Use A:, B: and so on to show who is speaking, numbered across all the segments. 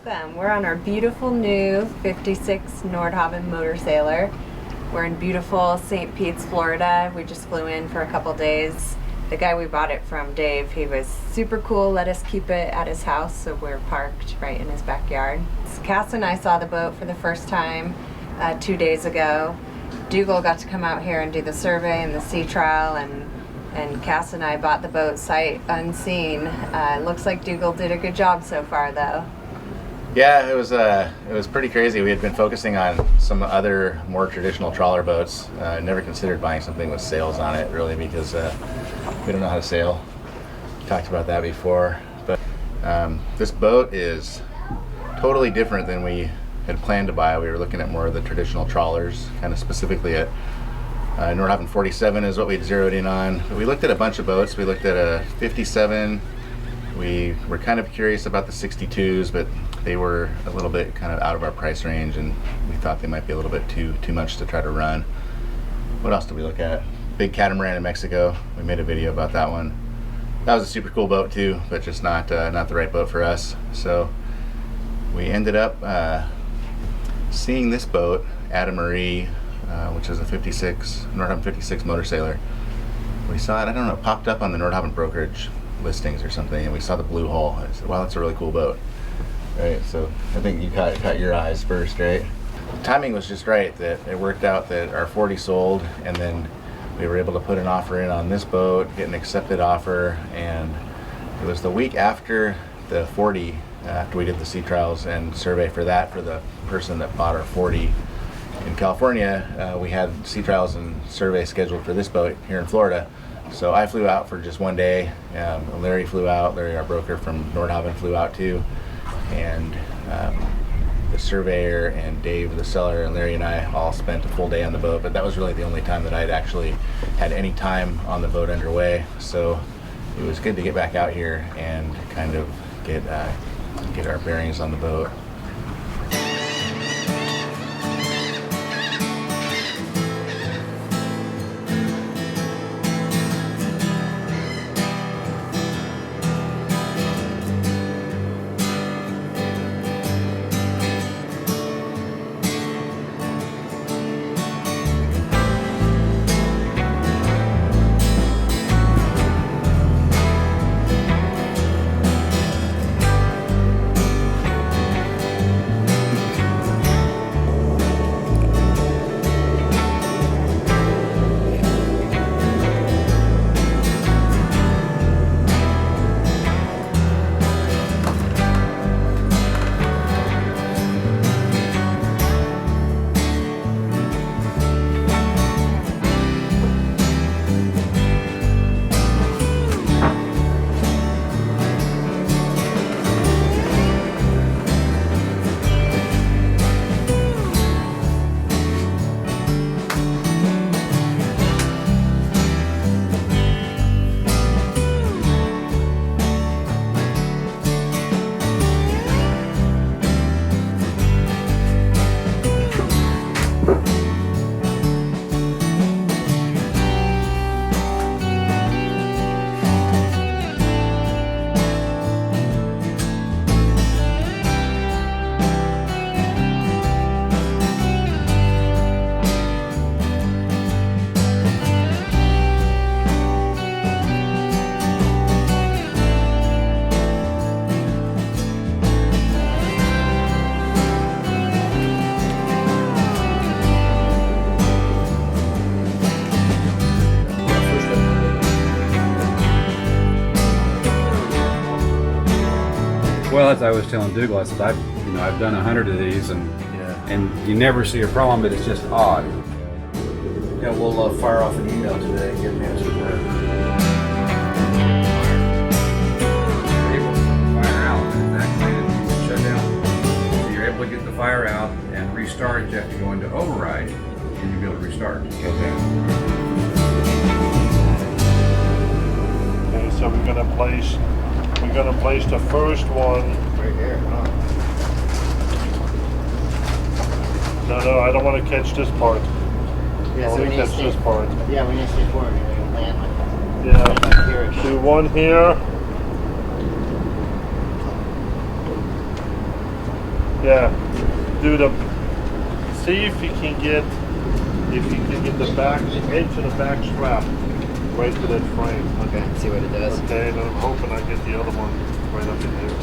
A: Welcome. We're on our beautiful new 56 Nordhavn Motorsailer. We're in beautiful St. Pete's, Florida. We just flew in for a couple days. The guy we bought it from, Dave, he was super cool, let us keep it at his house, so we're parked right in his backyard. Cass and I saw the boat for the first time 2 days ago. Dougal got to come out here and do the survey and the sea trial, and Cass and I bought the boat sight unseen. Looks like Dougal did a good job so far, though.
B: Yeah, it was pretty crazy. We had been focusing on some other more traditional trawler boats. Never considered buying something with sails on it, really, because we don't know how to sail. Talked about that before, but this boat is totally different than we had planned to buy. We were looking at more of the traditional trawlers, kind of specifically at Nordhavn 47 is what we zeroed in on. But we looked at a bunch of boats. We looked at a 57. We were kind of curious about the 62s, but they were a little bit kind of out of our price range, and we thought they might be a little bit too much to try to run. What else did we look at? Big catamaran in Mexico. We made a video about that one. That was a super cool boat too, but just not the right boat for us. So we ended up seeing this boat, Ada Marie, which is a 56 Nordhavn 56 Motorsailer. We saw it, I don't know, it popped up on the Nordhavn brokerage listings or something, and we saw the blue hull. I said, wow, that's a really cool boat. Right, so I think you caught your eyes first, right? The timing was just right, that it worked out that our 40 sold, and then we were able to put an offer in on this boat, get an accepted offer, and it was the week after the 40, after we did the sea trials and survey for that, for the person that bought our 40 in California. We had sea trials and survey scheduled for this boat here in Florida. So I flew out for just one day. Larry flew out. Larry, our broker from Nordhavn, flew out too. And the surveyor and Dave, the seller, and Larry and I all spent a full day on the boat. But that was really the only time that I'd actually had any time on the boat underway. So it was good to get back out here and kind of get our bearings on the boat.
C: Well, as I was telling Dougal, I said I've done 100 of these, and you never see a problem, but it's just odd.
D: Yeah, we'll fire off an email today and get an answer there.
C: Able to fire out, and that shut down. So you're able to get the fire out and restart. You have to go into override, and you'll be able to restart.
D: Okay.
E: Okay, so we're gonna place the first one.
D: Right here, huh?
E: No, I don't want to catch this part.
D: Yeah,
E: I
D: so
E: want
D: we
E: to
D: need to
E: catch
D: stay,
E: this part.
D: yeah, we need to stay forward and land like that.
E: Yeah.
D: Here-ish.
E: Do one here. Yeah. Do the. See if you can get the back edge of the back strap right to that frame.
A: Okay, see what it does.
E: Okay, and I'm hoping I get the other one right up in here.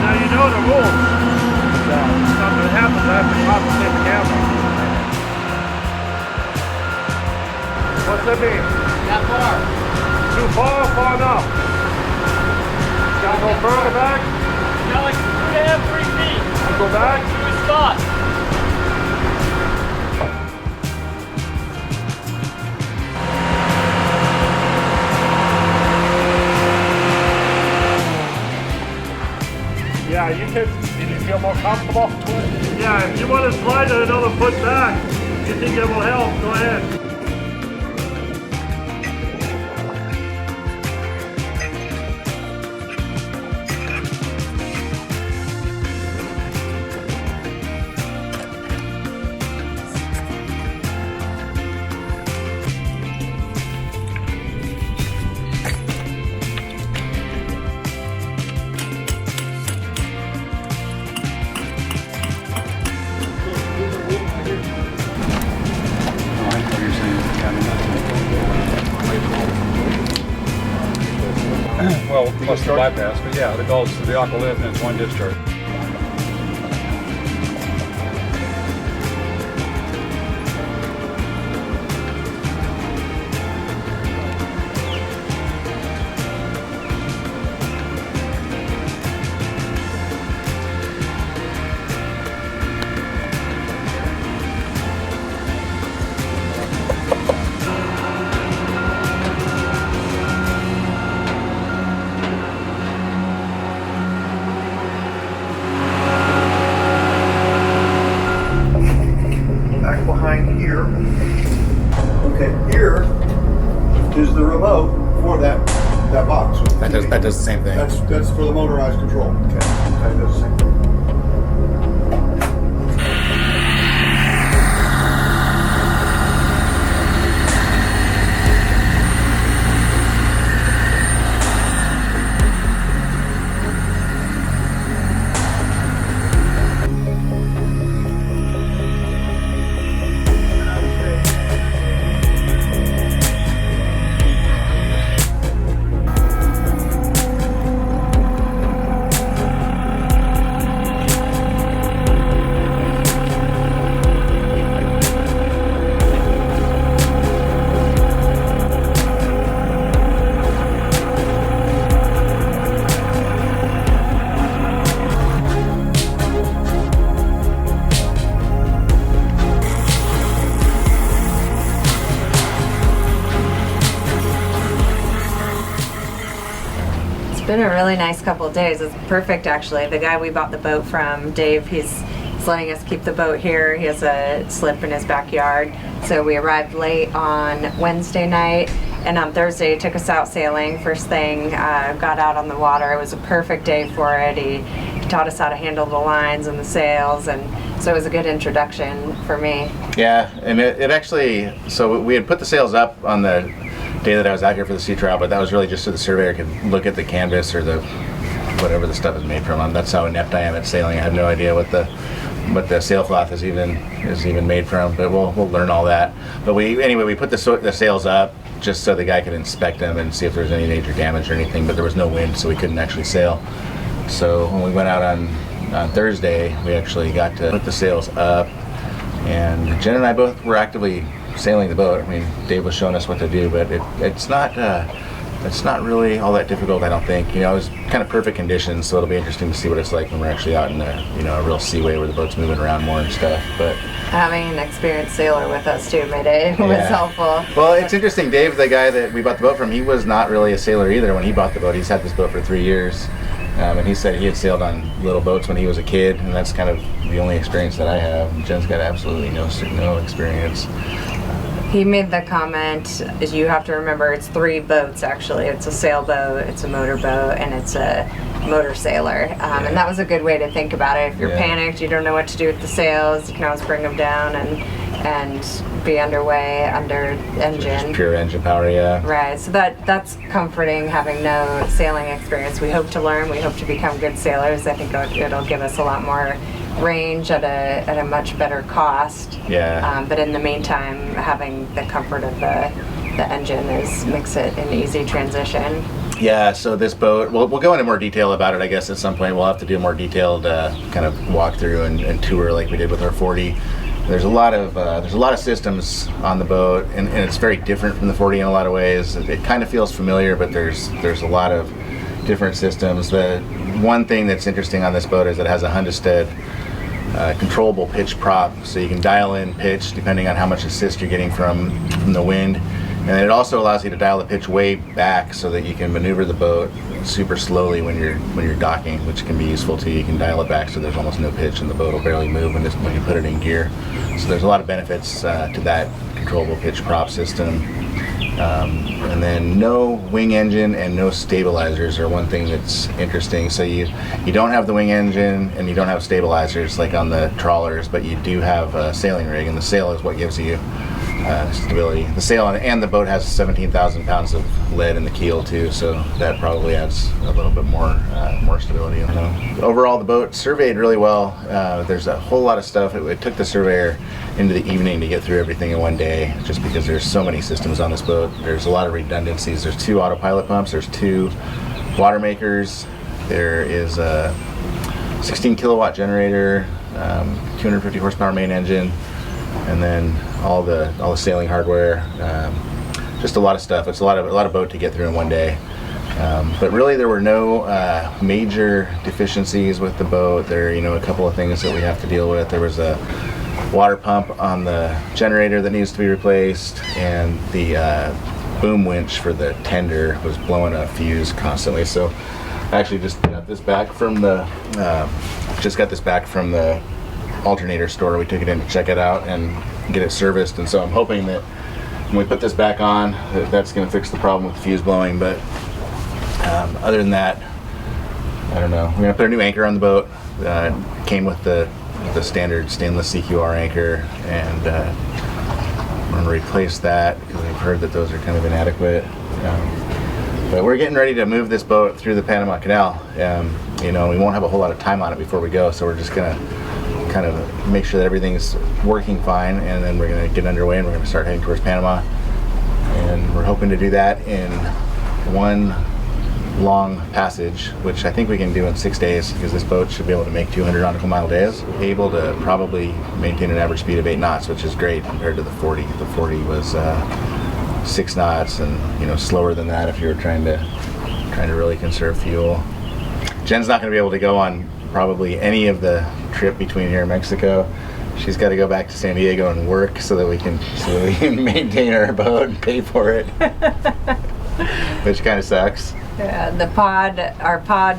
E: Now you know the rules. If something happens, I have to compensate the camera. What's that mean?
F: That far.
E: Too far or far enough? Gotta go further back?
F: You got like 2.5, 3 feet.
E: Go back?
F: To a spot.
E: Yeah, you can. Did you feel more comfortable? Yeah, if you want to slide it another foot back, you think it will help, go ahead.
C: Well, plus the bypass, but yeah, the goal is to the aqua lift and it's one discharge.
D: Behind here. Okay, here is the remote for that box.
B: That does the same thing.
D: That's for the motorized control. Okay, that does the same thing.
A: It's been a really nice couple of days. It's perfect, actually. The guy we bought the boat from, Dave, he's letting us keep the boat here. He has a slip in his backyard. So we arrived late on Wednesday night, and on Thursday he took us out sailing. First thing, got out on the water. It was a perfect day for it. He taught us how to handle the lines and the sails, and so it was a good introduction for me.
B: Yeah, and it actually, so we had put the sails up on the day that I was out here for the sea trial, but that was really just so the surveyor could look at the canvas or the whatever the stuff is made from. That's how inept I am at sailing. I have no idea what the sailcloth is even made from, but we'll learn all that. But we put the sails up just so the guy could inspect them and see if there's any major damage or anything. But there was no wind, so we couldn't actually sail. So when we went out on Thursday, we actually got to put the sails up, and Jen and I both were actively sailing the boat. I mean, Dave was showing us what to do, but it's not really all that difficult, I don't think. You know, it was kind of perfect conditions, so it'll be interesting to see what it's like when we're actually out in a real seaway where the boat's moving around more and stuff. But
A: Having an experienced sailor with us too made it was helpful.
B: Well, it's interesting. Dave, the guy that we bought the boat from, he was not really a sailor either when he bought the boat. He's had this boat for 3 years. And he said he had sailed on little boats when he was a kid, and that's kind of the only experience that I have. Jen's got absolutely no experience.
A: He made the comment, is you have to remember it's 3 boats actually. It's a sailboat, it's a motorboat, and it's a Motorsailer, and that was a good way to think about it. If you're
B: Yeah.
A: panicked, you don't know what to do with the sails, you can always bring them down and be underway under engine.
B: Just pure engine power, yeah.
A: Right, so that's comforting, having no sailing experience. We hope to learn, we hope to become good sailors. I think it'll give us a lot more range at a much better cost.
B: Yeah.
A: But in the meantime, having the comfort of the engine makes it an easy transition.
B: Yeah, so this boat, we'll go into more detail about it, I guess, at some point. We'll have to do a more detailed kind of walkthrough and tour like we did with our 40. There's a lot of systems on the boat, and it's very different from the 40 in a lot of ways. It kind of feels familiar, but there's a lot of different systems. The one thing that's interesting on this boat is it has a Hundestead controllable pitch prop, so you can dial in pitch depending on how much assist you're getting from the wind. And it also allows you to dial the pitch way back so that you can maneuver the boat super slowly when you're docking, which can be useful too. You can dial it back so there's almost no pitch and the boat will barely move when you put it in gear. So there's a lot of benefits to that controllable pitch prop system. And then no wing engine and no stabilizers are one thing that's interesting. So you don't have the wing engine and you don't have stabilizers like on the trawlers, but you do have a sailing rig, and the sail is what gives you stability. The sail and the boat has 17,000 pounds of lead in the keel too, so that probably adds a little bit more stability. Overall, the boat surveyed really well. There's a whole lot of stuff. It took the surveyor into the evening to get through everything in one day, just because there's so many systems on this boat. There's a lot of redundancies. There's 2 autopilot pumps. There's 2 water makers. There is a 16 kilowatt generator, 250 horsepower main engine, and then all the sailing hardware, just a lot of stuff. It's a lot of boat to get through in one day. But really, there were no major deficiencies with the boat. There are a couple of things that we have to deal with. There was a water pump on the generator that needs to be replaced, and the boom winch for the tender was blowing a fuse constantly. So I actually just got this back from the alternator store. We took it in to check it out and get it serviced, and so I'm hoping that when we put this back on, that's going to fix the problem with the fuse blowing. But other than that, I don't know. We're going to put a new anchor on the boat. Came with the standard stainless CQR anchor, and I'm going to replace that because I've heard that those are kind of inadequate. But we're getting ready to move this boat through the Panama Canal. We won't have a whole lot of time on it before we go, so we're just going to kind of make sure that everything's working fine, and then we're going to get underway and we're going to start heading towards Panama. And we're hoping to do that in one long passage, which I think we can do in 6 days, because this boat should be able to make 200 nautical mile days, able to probably maintain an average speed of 8 knots, which is great compared to the 40. The 40 was 6 knots, and slower than that if you were trying to really conserve fuel. Jen's not going to be able to go on probably any of the trip between here and Mexico. She's got to go back to San Diego and work so that we can maintain our boat and pay for it, which kind of sucks.
A: Yeah, our pod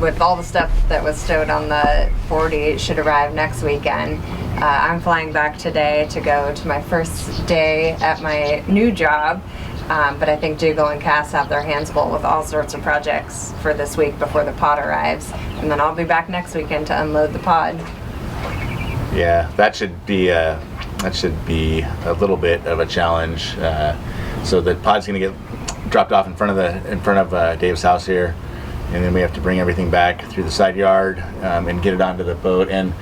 A: with all the stuff that was stowed on the 40 should arrive next weekend. I'm flying back today to go to my first day at my new job, but I think Dougal and Cass have their hands full with all sorts of projects for this week before the pod arrives, and then I'll be back next weekend to unload the pod.
B: Yeah, that should be a little bit of a challenge. So the pod's going to get dropped off in front of Dave's house here, and then we have to bring everything back through the side yard and get it onto the boat. And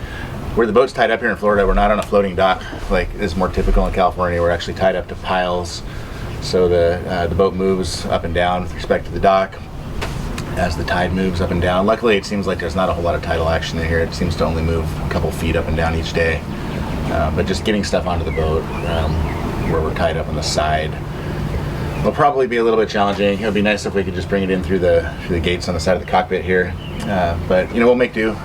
B: where the boat's tied up here in Florida, we're not on a floating dock like is more typical in California. We're actually tied up to piles, so the boat moves up and down with respect to the dock as the tide moves up and down. Luckily, it seems like there's not a whole lot of tidal action in here. It seems to only move a couple feet up and down each day. But just getting stuff onto the boat where we're tied up on the side will probably be a little bit challenging. It would be nice if we could just bring it in through the gates on the side of the cockpit here. But we'll make do.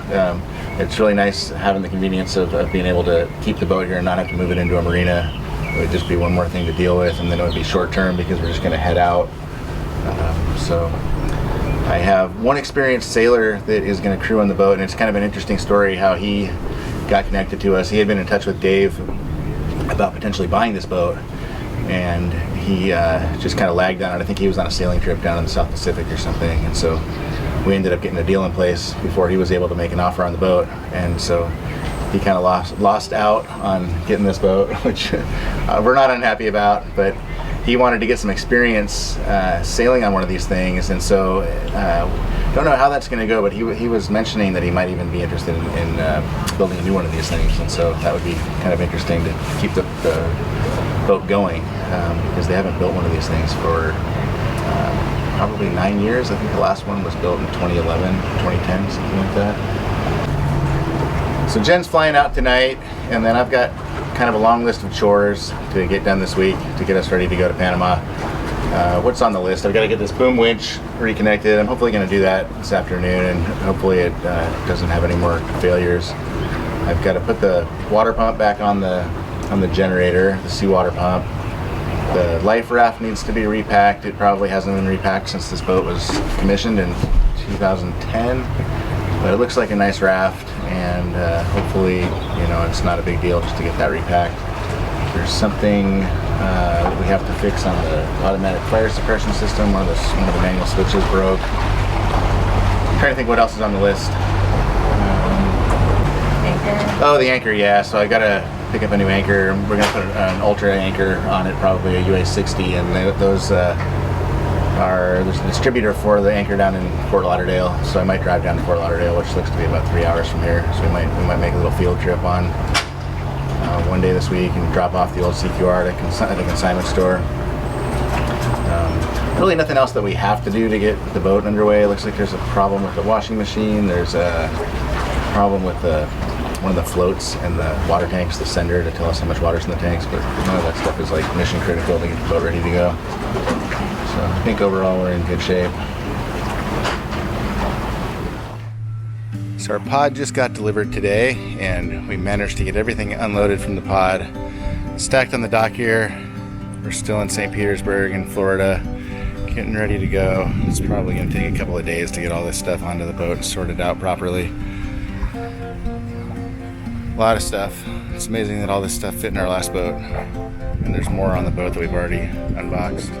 B: It's really nice having the convenience of being able to keep the boat here and not have to move it into a marina. It would just be one more thing to deal with, and then it would be short term because we're just going to head out. So I have one experienced sailor that is going to crew on the boat, and it's kind of an interesting story how he got connected to us. He had been in touch with Dave about potentially buying this boat, and he just kind of lagged on it. I think he was on a sailing trip down in the South Pacific or something, and so we ended up getting a deal in place before he was able to make an offer on the boat, and so he kind of lost out on getting this boat, which we're not unhappy about, but he wanted to get some experience sailing on one of these things, and so don't know how that's going to go, but he was mentioning that he might even be interested in building a new one of these things, and so that would be kind of interesting to keep the boat going, because they haven't built one of these things for probably 9 years. I think the last one was built in 2011, 2010, something like that. So Jen's flying out tonight, and then I've got kind of a long list of chores to get done this week to get us ready to go to Panama. What's on the list? I've got to get this boom winch reconnected. I'm hopefully going to do that this afternoon, and hopefully it doesn't have any more failures. I've got to put the water pump back on the generator, the seawater pump. The life raft needs to be repacked. It probably hasn't been repacked since this boat was commissioned in 2010, but it looks like a nice raft, and hopefully, it's not a big deal just to get that repacked. There's something we have to fix on the automatic fire suppression system. One of the manual switches broke. I'm trying to think what else is on the list.
A: Anchor.
B: Oh, the anchor, yeah. So I gotta pick up a new anchor. We're gonna put an ultra anchor on it, probably a UA60, and those there's a distributor for the anchor down in Fort Lauderdale. So I might drive down to Fort Lauderdale, which looks to be about 3 hours from here. So we might make a little field trip on one day this week and drop off the old CQR at the consignment store. Really nothing else that we have to do to get the boat underway. It looks like there's a problem with the washing machine. There's a problem with one of the floats and the water tanks, the sender to tell us how much water's in the tanks, but none of that stuff is like mission critical to get the boat ready to go. So I think overall we're in good shape. So our pod just got delivered today, and we managed to get everything unloaded from the pod, stacked on the dock here. We're still in St. Petersburg in Florida, getting ready to go. It's probably going to take a couple of days to get all this stuff onto the boat and sorted out properly. A lot of stuff. It's amazing that all this stuff fit in our last boat, and there's more on the boat that we've already unboxed.